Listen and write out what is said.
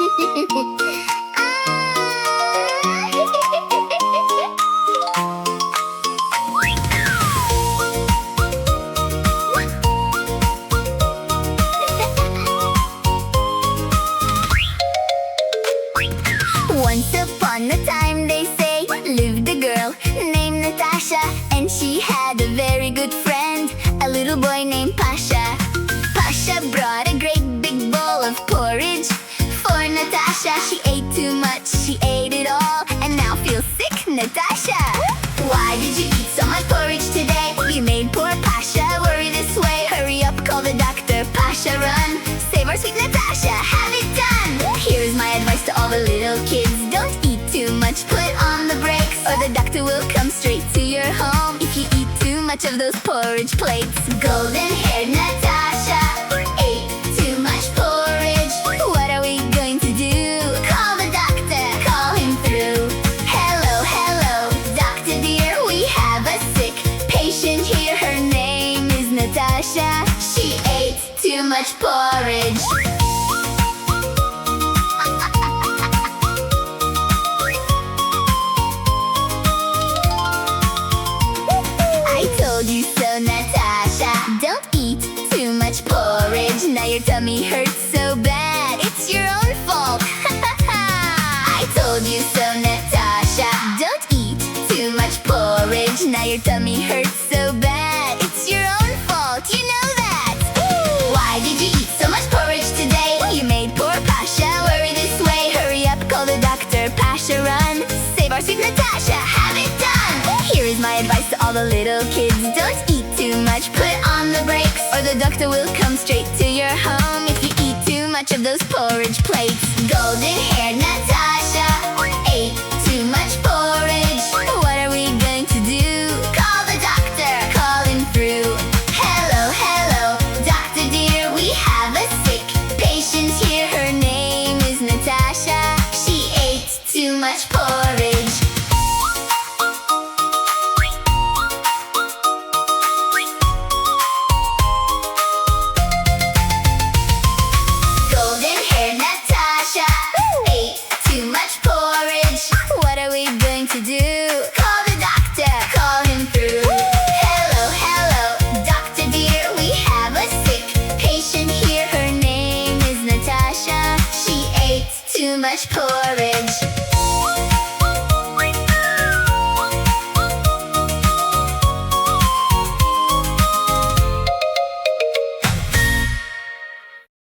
Once upon a time, they say, lived a girl named Natasha, and she had a very good friend, a little boy named Pasha. Pasha brought a great big bowl of porridge for Natasha. She ate too much, she ate it all, and now feels sick, Natasha. Why did you eat so much porridge today? You made poor Pasha worry this way. Hurry up, call the doctor, Pasha, run. Save our sweet Natasha, have it done. Here's my advice to all the little kids: don't eat too much, put on the brakes, or the doctor will come straight to your home if you eat too much of those porridge plates. Golden-haired Natasha ate too much porridge. What are we going to do? Call the doctor, call him through. Hello, hello, doctor dear, we have a sick patient here. Her name is Natasha. She ate too much porridge. You so, Natasha, don't eat too much porridge. Now your tummy hurts so bad, it's your own fault. I told you so, Natasha, don't eat too much porridge. Now your tummy hurts so bad, it's your own fault, you know that. Why did you eat so much porridge today? You made poor Pasha worry this way. Hurry up, call the doctor, Pasha, run. Save our sweet Natasha, have it done. Here is my advice to all the little kids: don't eat too much, put on the brakes, or the doctor will come straight to your home if you eat too much of those porridge plates. Golden-haired Natasha ate too much porridge. What are we going to do? Call the doctor, call him through. Hello, hello, doctor dear, we have a sick patient here. Her name is Natasha. She ate too much porridge. To do? Call the doctor, call him through. Hello, hello, doctor dear, we have a sick patient here. Her name is Natasha. She ate too much porridge.